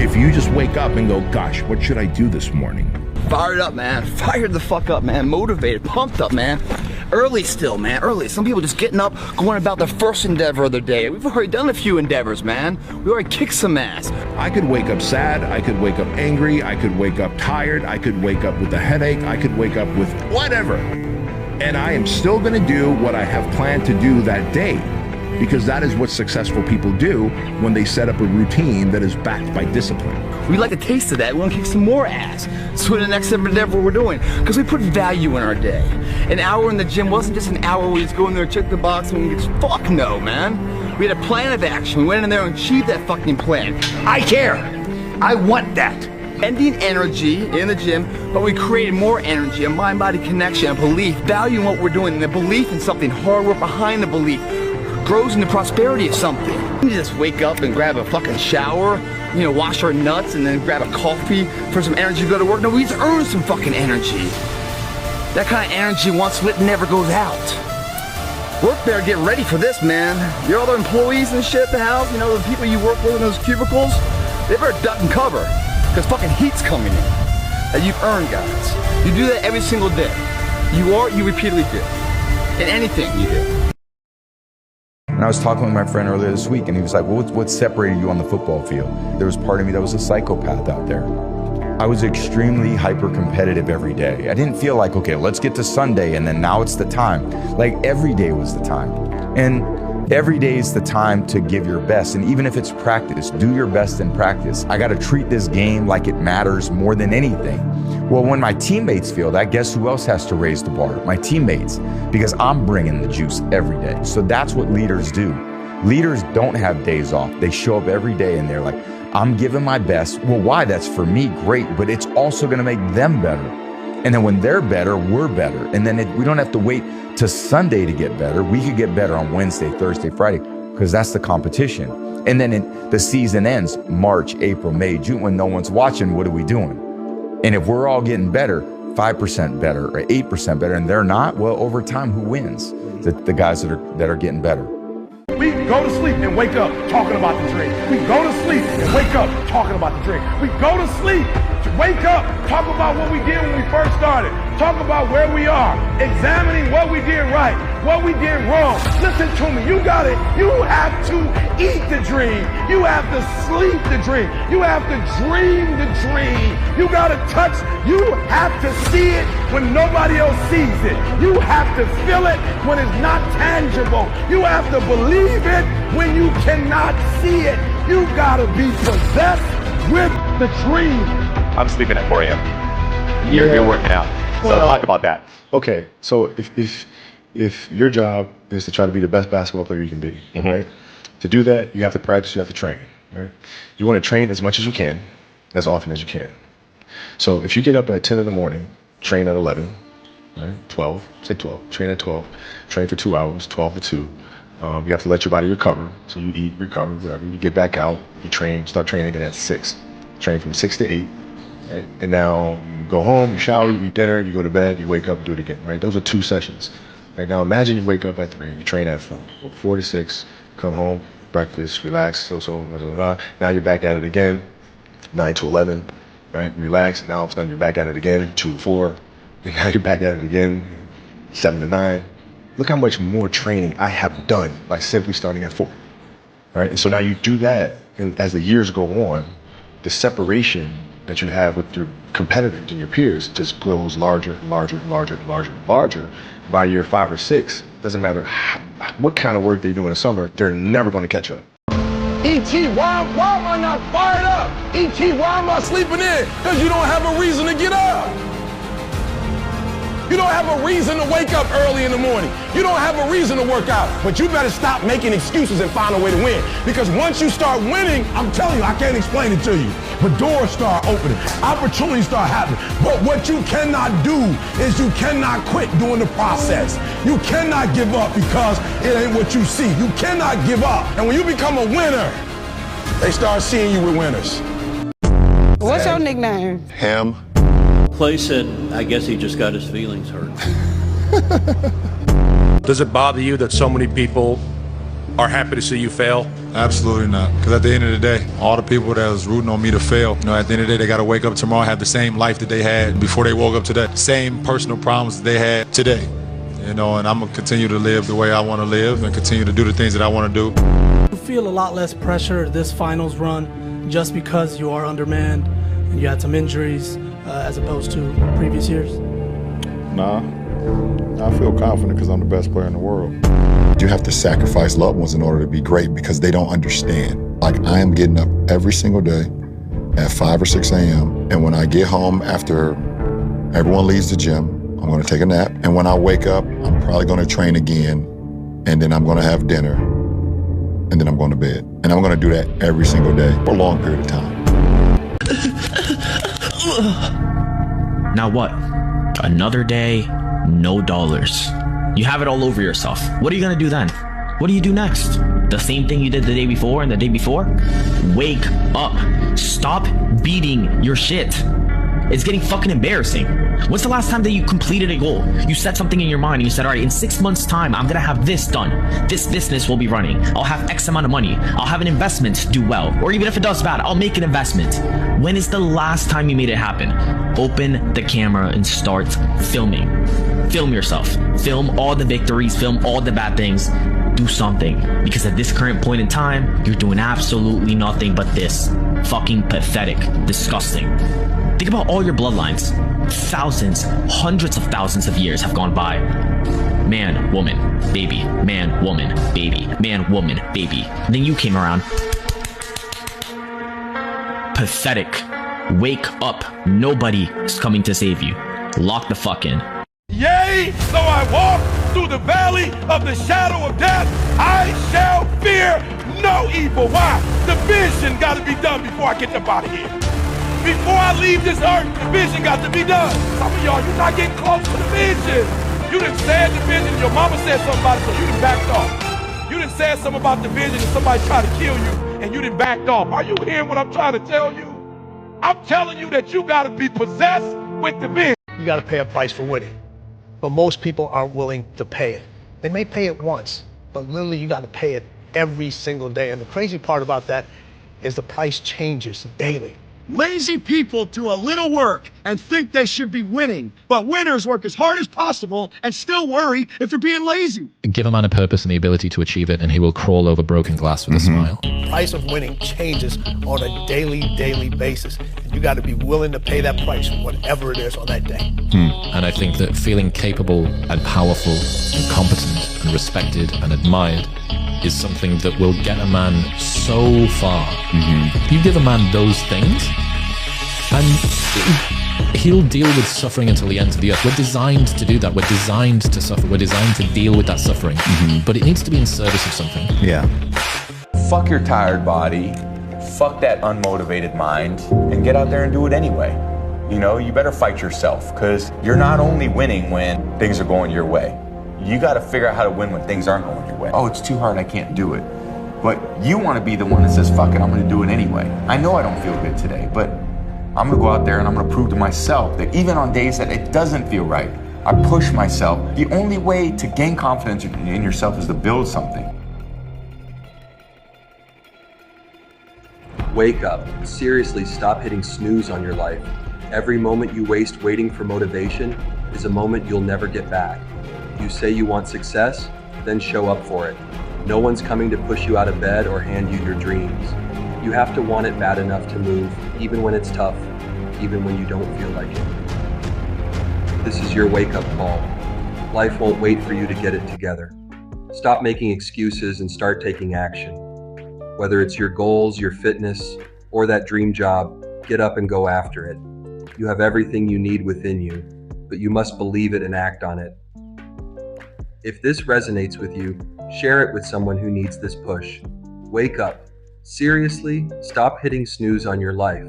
if you just wake up and go, gosh, what should I do this morning? Fired up, man. Fired the fuck up, man. Motivated, pumped up, man. Early still, man. Early. Some people just getting up, going about their first endeavor of their day. We've already done a few endeavors, man. We already kicked some ass. I could wake up sad. I could wake up angry. I could wake up tired. I could wake up with a headache. I could wake up with whatever. And I am still going to do what I have planned to do that day. Because that is what successful people do when they set up a routine that is backed by discipline. We like a taste of that. We want to kick some more ass. So the next endeavor we're doing, because we put value in our day. An hour in the gym wasn't just an hour where we just go in there, check the box, and we just fuck no, man. We had a plan of action. We went in there and achieved that fucking plan. I care. I want that. Ending energy in the gym, but we created more energy, a mind-body connection, a belief, value in what we're doing, and the belief in something, hard work behind the belief. Grows into prosperity of something. You just wake up and grab a fucking shower, you know, wash our nuts and then grab a coffee for some energy to go to work. No, we just earn some fucking energy. That kind of energy once lit never goes out. Work better get ready for this, man. Your other employees and shit at the house, you know, the people you work with in those cubicles, they better duck and cover, because fucking heat's coming in. That you've earned, guys. You do that every single day. You repeatedly do. In anything you do. And I was talking with my friend earlier this week, and he was like, well, what separated you on the football field? There was part of me that was a psychopath out there. I was extremely hyper-competitive every day. I didn't feel like, okay, let's get to Sunday, and then now it's the time. Like, every day was the time. And every day is the time to give your best. And even if it's practice, do your best in practice. I got to treat this game like it matters more than anything. Well, when my teammates feel that, guess who else has to raise the bar? My teammates, because I'm bringing the juice every day. So that's what leaders do. Leaders don't have days off. They show up every day and they're like, I'm giving my best. Well, why? That's for me, great, but it's also gonna make them better. And then when they're better, we're better. And then we don't have to wait to Sunday to get better. We could get better on Wednesday, Thursday, Friday, because that's the competition. And then the season ends March, April, May, June. When no one's watching, what are we doing? And if we're all getting better, 5% better or 8% better, and they're not, well, over time, who wins? The guys that are getting better. We go to sleep and wake up talking about the drink. We go to sleep and wake up talking about the drink. We go to sleep to wake up, talk about what we did when we first started, talk about where we are, examining what we did right, what we did wrong. Listen to me, you got it. You have to eat the dream. You have to sleep the dream. You have to dream the dream. You got to touch. You have to see it when nobody else sees it. You have to feel it when it's not tangible. You have to believe it when you cannot see it. You got to be possessed with the dream. I'm sleeping at 4 a.m. You're working out. So talk about that. Okay, so if your job is to try to be the best basketball player you can be, right? To do that, you have to practice, you have to train, right? You want to train as much as you can, as often as you can. So if you get up at 10 in the morning, train at 11, right? 12, say 12, train at 12, train for 2 hours, 12 to 2. You have to let your body recover. So you eat, recover, whatever. You get back out, you train, start training again at 6. Train from 6 to 8. Right? And now you go home, you shower, you eat dinner, you go to bed, you wake up, do it again, right? Those are 2 sessions. Right now, imagine you wake up at 3, you train at 4 to 6, come home, breakfast, relax, blah, blah, blah. Now you're back at it again, 9 to 11, right? Relax, now all of a sudden you're back at it again, 2 to 4, now you're back at it again, 7 to 9. Look how much more training I have done by simply starting at 4, right? And so now you do that, and as the years go on, the separation that you have with your competitors and your peers just grows larger, larger, larger, larger, larger. By year 5 or 6, doesn't matter what kind of work they do in the summer, they're never going to catch up. E.T., why am I not fired up? E.T., why am I sleeping in? Because you don't have a reason to get up. You don't have a reason to wake up early in the morning. You don't have a reason to work out. But you better stop making excuses and find a way to win. Because once you start winning, I'm telling you, I can't explain it to you, but doors start opening, opportunities start happening. But what you cannot do is you cannot quit during the process. You cannot give up because it ain't what you see. You cannot give up. And when you become a winner, they start seeing you with winners. What's your nickname? Ham. Clay said, I guess he just got his feelings hurt. Does it bother you that so many people are happy to see you fail? Absolutely not. Because at the end of the day, all the people that was rooting on me to fail, you know, at the end of the day, they got to wake up tomorrow and have the same life that they had before they woke up today. Same personal problems that they had today. You know, and I'm going to continue to live the way I want to live and continue to do the things that I want to do. You feel a lot less pressure this finals run just because you are undermanned and you had some injuries as opposed to previous years? Nah, I feel confident because I'm the best player in the world. You have to sacrifice loved ones in order to be great because they don't understand. Like, I am getting up every single day at 5 or 6 a.m. And when I get home after everyone leaves the gym, I'm gonna take a nap. And when I wake up, I'm probably gonna train again. And then I'm gonna have dinner. And then I'm going to bed. And I'm gonna do that every single day for a long period of time. Now what? Another day, no dollars. You have it all over yourself. What are you gonna do then? What do you do next? The same thing you did the day before and the day before? Wake up. Stop beating your shit. It's getting fucking embarrassing. When's the last time that you completed a goal? You set something in your mind and you said, all right, in 6 months' time, I'm gonna have this done. This business will be running. I'll have X amount of money. I'll have an investment do well. Or even if it does bad, I'll make an investment. When is the last time you made it happen? Open the camera and start filming. Film yourself. Film all the victories. Film all the bad things. Do something. Because at this current point in time, you're doing absolutely nothing but this. Fucking pathetic. Disgusting. Think about all your bloodlines. Thousands, hundreds of thousands of years have gone by. Man, woman, baby. Man, woman, baby. Man, woman, baby. And then you came around. Pathetic. Wake up. Nobody is coming to save you. Lock the fuck in. Yea, though I walk through the valley of the shadow of death, I shall fear no evil. Why? The vision got to be done before I get up out of here. Before I leave this earth, the vision got to be done. Some of y'all, you're not getting close to the vision. You done said the vision, your mama said something about it, so you done backed off. You done said something about the vision and somebody tried to kill you, and you done backed off. Are you hearing what I'm trying to tell you? I'm telling you that you got to be possessed with the vision. You got to pay a price for winning. But most people aren't willing to pay it. They may pay it once, but literally you got to pay it every single day. And the crazy part about that is the price changes daily. Lazy people do a little work and think they should be winning, but winners work as hard as possible and still worry if they're being lazy. Give a man a purpose and the ability to achieve it, and he will crawl over broken glass with a smile. The price of winning changes on a daily basis. And you got to be willing to pay that price, whatever it is on that day. And I think that feeling capable and powerful and competent and respected and admired is something that will get a man so far. You give a man those things, and he'll deal with suffering until the ends of the earth. We're designed to do that. We're designed to suffer. We're designed to deal with that suffering. But it needs to be in service of something. Yeah. Fuck your tired body, fuck that unmotivated mind, and get out there and do it anyway. You know, you better fight yourself, because you're not only winning when things are going your way. You got to figure out how to win when things aren't going your way. Oh, it's too hard, I can't do it. But you want to be the one that says, fuck it, I'm going to do it anyway. I know I don't feel good today, but I'm going to go out there and I'm going to prove to myself that even on days that it doesn't feel right, I push myself. The only way to gain confidence in yourself is to build something. Wake up. Seriously, stop hitting snooze on your life. Every moment you waste waiting for motivation is a moment you'll never get back. You say you want success, then show up for it. No one's coming to push you out of bed or hand you your dreams. You have to want it bad enough to move, even when it's tough, even when you don't feel like it. This is your wake-up call. Life won't wait for you to get it together. Stop making excuses and start taking action. Whether it's your goals, your fitness, or that dream job, get up and go after it. You have everything you need within you, but you must believe it and act on it. If this resonates with you, share it with someone who needs this push. Wake up. Seriously, stop hitting snooze on your life.